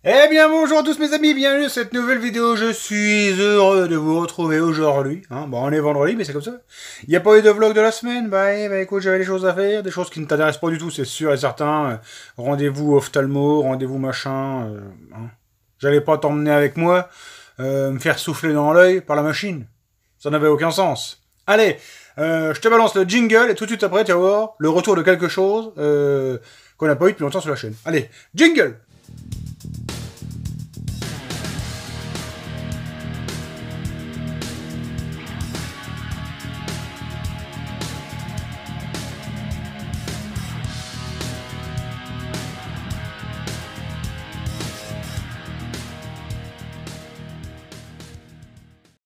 Eh bien bonjour à tous mes amis, bienvenue dans cette nouvelle vidéo, je suis heureux de vous retrouver aujourd'hui. Bon, on est vendredi mais c'est comme ça. Il n'y a pas eu de vlog de la semaine, écoute, j'avais des choses à faire, des choses qui ne t'intéressent pas du tout, c'est sûr et certain. Rendez-vous ophtalmo, rendez-vous machin. J'allais pas t'emmener avec moi, me faire souffler dans l'œil par la machine. Ça n'avait aucun sens. Allez, je te balance le jingle et tout de suite après tu vas voir le retour de quelque chose qu'on n'a pas eu depuis longtemps sur la chaîne. Allez, jingle!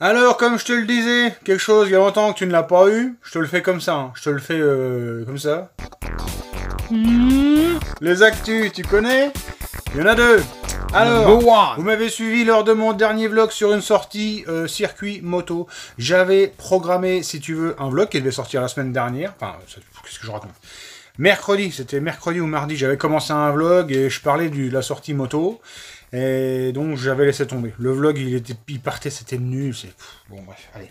Alors, comme je te le disais, quelque chose il y a longtemps que tu ne l'as pas eu, je te le fais comme ça, hein. Je te le fais comme ça. Les actus, tu connais? Il y en a deux. Alors, vous m'avez suivi lors de mon dernier vlog sur une sortie circuit moto. J'avais programmé, si tu veux, un vlog qui devait sortir la semaine dernière. Enfin, qu'est-ce que je raconte? Mercredi, c'était mercredi ou mardi, j'avais commencé un vlog et je parlais de la sortie moto. Et donc j'avais laissé tomber. Le vlog, il partait, c'était nul. Bon bref, allez.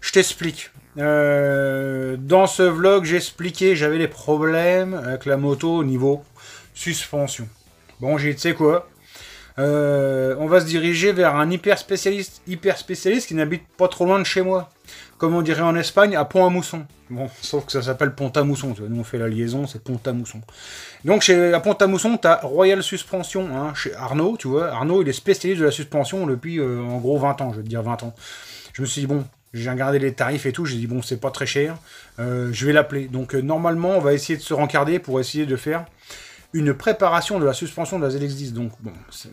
Je t'explique. Dans ce vlog, j'expliquais, j'avais des problèmes avec la moto au niveau suspension. Bon, j'ai dit, tu sais quoi, on va se diriger vers un hyper spécialiste qui n'habite pas trop loin de chez moi. Comme on dirait en Espagne, à Pont-à-Mousson. Bon, sauf que ça s'appelle Pont-à-Mousson, tu vois. Nous, on fait la liaison, c'est Pont-à-Mousson. Donc, à Pont-à-Mousson, tu as Royal Suspension, hein, chez Arnaud, tu vois. Arnaud, il est spécialiste de la suspension depuis, en gros, 20 ans, je vais te dire 20 ans. Je me suis dit, bon, j'ai regardé les tarifs et tout, j'ai dit, bon, c'est pas très cher, je vais l'appeler. Donc, normalement, on va essayer de se rencarder pour essayer de faire une préparation de la suspension de la ZX10. Donc, bon,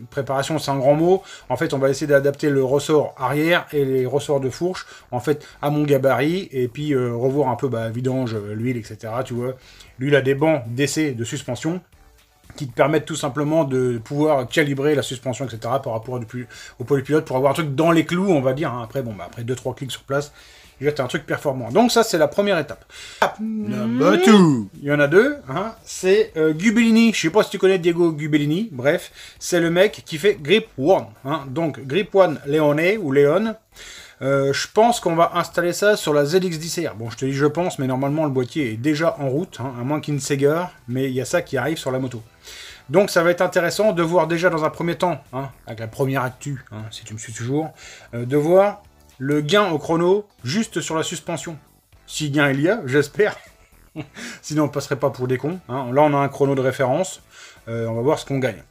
préparation, c'est un grand mot. En fait, on va essayer d'adapter le ressort arrière et les ressorts de fourche, en fait, à mon gabarit, et puis revoir un peu, vidange, l'huile, etc., tu vois. Lui, il a des bancs d'essai de suspension qui te permettent tout simplement de pouvoir calibrer la suspension, etc., par rapport au polypilote, pour avoir un truc dans les clous, on va dire, hein. Après, bon, après 2-3 clics sur place, il va être un truc performant. Donc ça, c'est la première étape. Number 2. Il y en a deux. Hein. C'est Gubellini. Je sais pas si tu connais Diego Gubellini. Bref, c'est le mec qui fait Grip One. Hein. Donc, Grip One Leone ou Léon. Je pense qu'on va installer ça sur la ZX10R. Bon, je te dis je pense, mais normalement, le boîtier est déjà en route, hein, à moins qu'il ne s'égare. Mais il y a ça qui arrive sur la moto. Donc ça va être intéressant de voir déjà dans un premier temps, hein, avec la première actu, hein, si tu me suis toujours, de voir le gain au chrono juste sur la suspension. Si gain il y a, j'espère. Sinon on ne passerait pas pour des cons. Hein. Là on a un chrono de référence. On va voir ce qu'on gagne.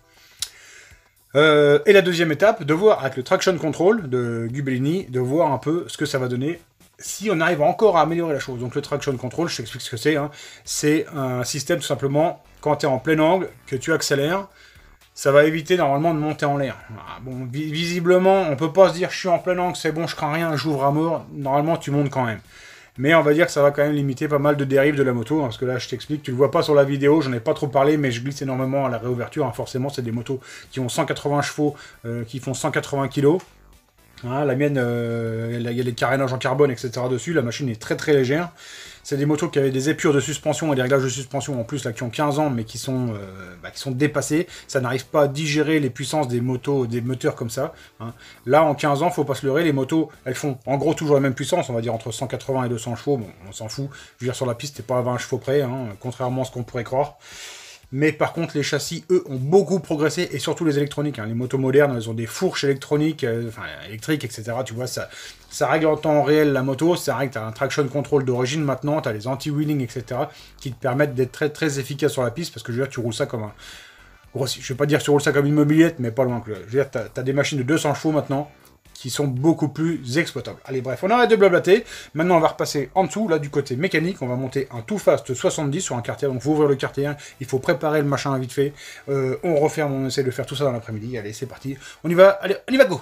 Et la deuxième étape, de voir avec le traction control de Gubellini, de voir un peu ce que ça va donner. Si on arrive encore à améliorer la chose. Donc le traction control, je t'explique ce que c'est. Hein. C'est un système tout simplement, quand tu es en plein angle, que tu accélères, ça va éviter normalement de monter en l'air. Bon, visiblement, on peut pas se dire je suis en plein angle, c'est bon, je crains rien, j'ouvre à mort. Normalement, tu montes quand même. Mais on va dire que ça va quand même limiter pas mal de dérives de la moto, hein, parce que là, je t'explique, tu le vois pas sur la vidéo, j'en ai pas trop parlé, mais je glisse énormément à la réouverture. Hein, forcément, c'est des motos qui ont 180 chevaux, qui font 180 kg. Hein, la mienne, il y a des carénages en carbone, etc. dessus. La machine est très très légère. C'est des motos qui avaient des épures de suspension et des réglages de suspension en plus là qui ont 15 ans mais qui sont dépassés. Ça n'arrive pas à digérer les puissances des motos, des moteurs comme ça. Hein. Là en 15 ans, faut pas se leurrer, les motos elles font en gros toujours la même puissance, on va dire entre 180 et 200 chevaux. Bon, on s'en fout. Je veux dire sur la piste, t'es pas à 20 chevaux près, hein, contrairement à ce qu'on pourrait croire. Mais par contre, les châssis, eux, ont beaucoup progressé, et surtout les électroniques. Hein. Les motos modernes, elles ont des fourches électroniques, électriques, etc. Tu vois, ça règle en temps réel la moto, ça règle, tu as un traction control d'origine maintenant, tu as les anti-wheeling, etc. qui te permettent d'être très, très efficace sur la piste, parce que je veux dire, tu roules ça comme un... Je vais pas dire que tu roules ça comme une mobilette, mais pas loin. Je veux dire, tu as des machines de 200 chevaux maintenant, qui sont beaucoup plus exploitables. Allez, bref, on arrête de blablater. Maintenant, on va repasser en dessous, là, du côté mécanique. On va monter un Too Fast 70 sur un quartier. Donc, il faut ouvrir le quartier 1. Il faut préparer le machin vite fait. On referme, on essaie de faire tout ça dans l'après-midi. Allez, c'est parti. On y va. Allez, on y va, go!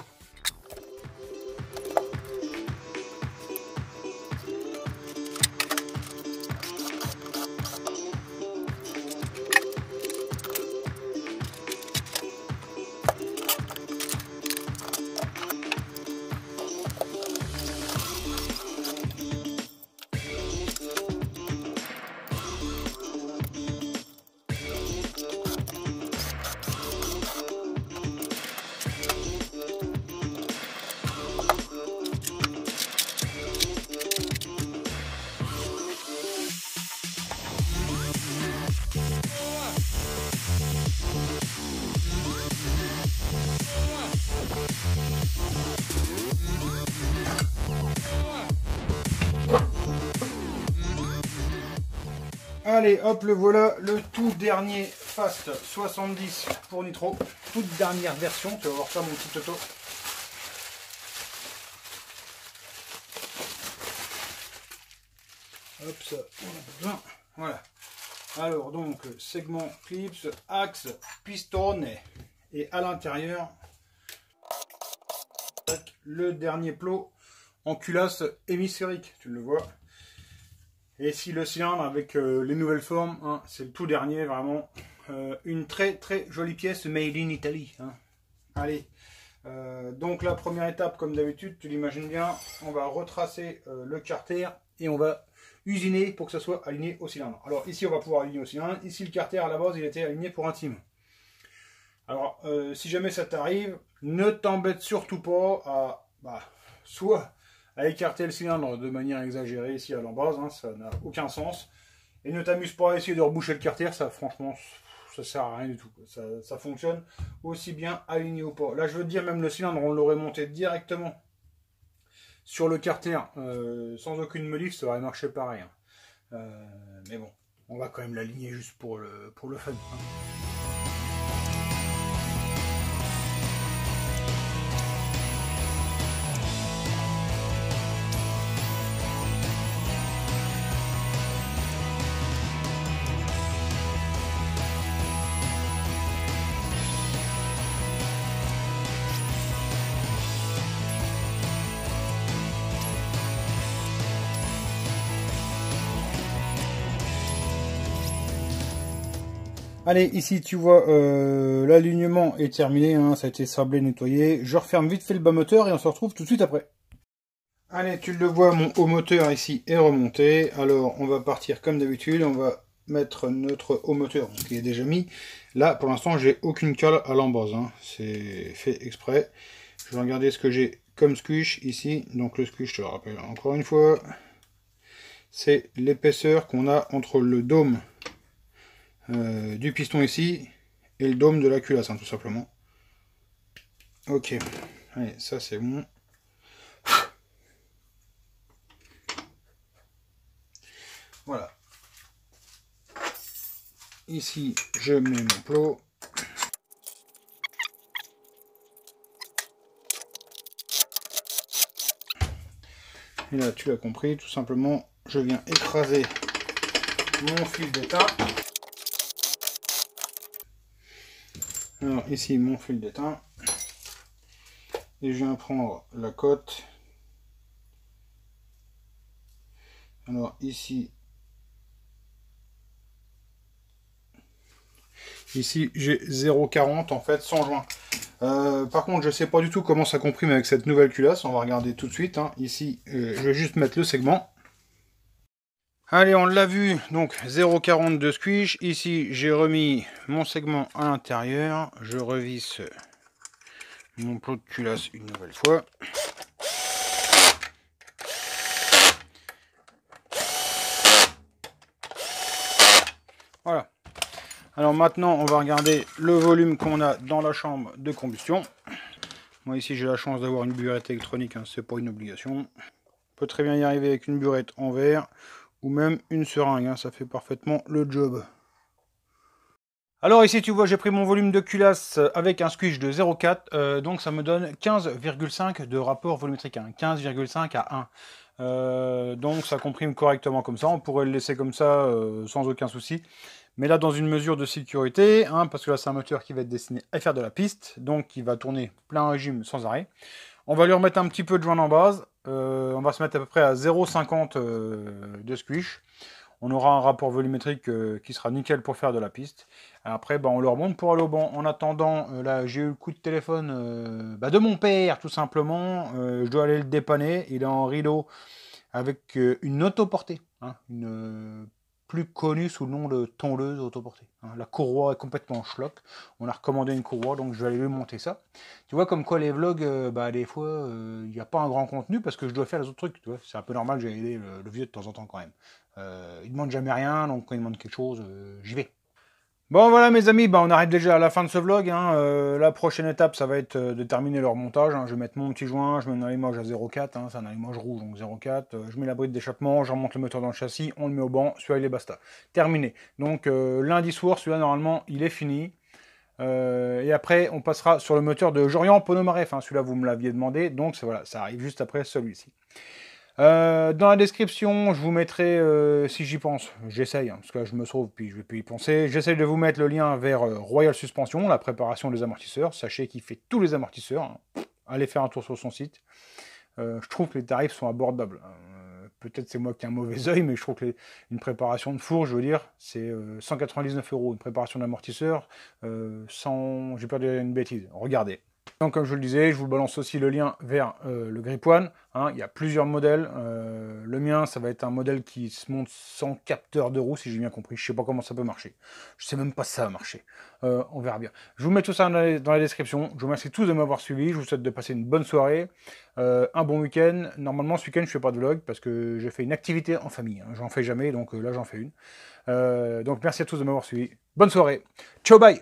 Allez, hop, le voilà, le tout dernier Fast 70 pour Nitro. Toute dernière version, tu vas voir ça mon petit Toto. Hop, ça, on a besoin. Voilà. Alors, donc, segment clips, axe, piston. Et à l'intérieur, le dernier plot en culasse hémisphérique, tu le vois. Et ici le cylindre avec les nouvelles formes, hein, c'est le tout dernier, vraiment. Une très très jolie pièce made in Italy. Hein. Allez, donc la première étape, comme d'habitude, tu l'imagines bien, on va retracer le carter et on va usiner pour que ça soit aligné au cylindre. Alors ici on va pouvoir aligner au cylindre, ici le carter à la base il était aligné pour un team. Alors si jamais ça t'arrive, ne t'embête surtout pas à soit à écarter le cylindre de manière exagérée ici à l'embase, hein, ça n'a aucun sens. Et ne t'amuse pas à essayer de reboucher le carter, ça franchement, ça sert à rien du tout. Ça fonctionne aussi bien aligné ou pas. Là je veux te dire, même le cylindre, on l'aurait monté directement sur le carter, sans aucune modif, ça aurait marché pareil. Hein. Mais bon, on va quand même l'aligner juste pour le fun. Hein. Allez, ici tu vois, l'alignement est terminé, hein, ça a été sablé, nettoyé. Je referme vite fait le bas moteur et on se retrouve tout de suite après. Allez, tu le vois, mon haut moteur ici est remonté. Alors, on va partir comme d'habitude, on va mettre notre haut moteur qui est déjà mis. Là, pour l'instant, j'ai aucune cale à l'embase, hein. C'est fait exprès. Je vais regarder ce que j'ai comme squish ici. Donc le squish, je te le rappelle encore une fois, c'est l'épaisseur qu'on a entre le dôme du piston ici et le dôme de la culasse, hein, tout simplement. Ok, allez, ça c'est bon. Voilà. Ici, je mets mon plot. Et là, tu l'as compris, tout simplement, je viens écraser mon fil d'étain. Alors ici, mon fil d'étain. Et je viens prendre la cote. Alors ici, j'ai 0,40 en fait, sans joint. Par contre, je sais pas du tout comment ça comprime avec cette nouvelle culasse. On va regarder tout de suite. Hein. Ici, je vais juste mettre le segment. Allez, on l'a vu, donc 0,40 de squish. Ici, j'ai remis mon segment à l'intérieur. Je revisse mon plot de culasse une nouvelle fois. Voilà. Alors maintenant, on va regarder le volume qu'on a dans la chambre de combustion. Moi ici, j'ai la chance d'avoir une burette électronique, hein, c'est pas une obligation. On peut très bien y arriver avec une burette en verre ou même une seringue, hein, ça fait parfaitement le job. Alors ici tu vois, j'ai pris mon volume de culasse avec un squish de 0,4, donc ça me donne 15,5 de rapport volumétrique, hein, 15,5 à 1. Donc ça comprime correctement comme ça, on pourrait le laisser comme ça sans aucun souci. Mais là dans une mesure de sécurité, hein, parce que là c'est un moteur qui va être destiné à faire de la piste, donc il va tourner plein régime sans arrêt. On va lui remettre un petit peu de joint en base, on va se mettre à peu près à 0,50 de squish. On aura un rapport volumétrique qui sera nickel pour faire de la piste. Après, on le remonte pour aller au banc. En attendant, là, j'ai eu le coup de téléphone de mon père, tout simplement. Je dois aller le dépanner. Il est en rideau avec une autoportée. Hein, une plus connue sous le nom de tondeuse autoportée. Hein. La courroie est complètement schlock. On a recommandé une courroie, donc je vais aller lui monter ça. Tu vois, comme quoi les vlogs, des fois, il n'y a pas un grand contenu parce que je dois faire les autres trucs. C'est un peu normal, j'ai aidé le vieux de temps en temps quand même. Il ne demande jamais rien, donc quand il demande quelque chose, j'y vais. Bon voilà mes amis, bah, on arrive déjà à la fin de ce vlog, hein. La prochaine étape ça va être de terminer leur montage, hein. Je vais mettre mon petit joint, je mets un allumage à 0,4, hein. C'est un allumage rouge donc 0,4, je mets la bride d'échappement, je remonte le moteur dans le châssis, on le met au banc, celui-là il est basta. Terminé. Donc lundi soir, celui-là normalement il est fini. Et après on passera sur le moteur de Jorian Ponomareff, hein. Celui-là vous me l'aviez demandé, donc voilà, ça arrive juste après celui-ci. Dans la description, je vous mettrai, si j'y pense, j'essaye, hein, parce que là, je me sauve, puis je vais plus y penser, j'essaye de vous mettre le lien vers Royal Suspension, la préparation des amortisseurs. Sachez qu'il fait tous les amortisseurs, hein. Allez faire un tour sur son site. Je trouve que les tarifs sont abordables. Peut-être c'est moi qui ai un mauvais œil, mais je trouve que une préparation de four, je veux dire, c'est 199 €. Une préparation d'amortisseur, sans... J'ai peur de dire une bêtise. Regardez. Donc comme je le disais, je vous balance aussi le lien vers le Grip One, hein. Il y a plusieurs modèles. Le mien, ça va être un modèle qui se monte sans capteur de roue, si j'ai bien compris. Je sais pas comment ça peut marcher. Je sais même pas si ça va marcher. On verra bien. Je vous mets tout ça dans la description. Je vous remercie tous de m'avoir suivi. Je vous souhaite de passer une bonne soirée, un bon week-end. Normalement, ce week-end, je fais pas de vlog parce que j'ai fait une activité en famille, hein. J'en fais jamais, donc là, j'en fais une. Donc merci à tous de m'avoir suivi. Bonne soirée. Ciao, bye.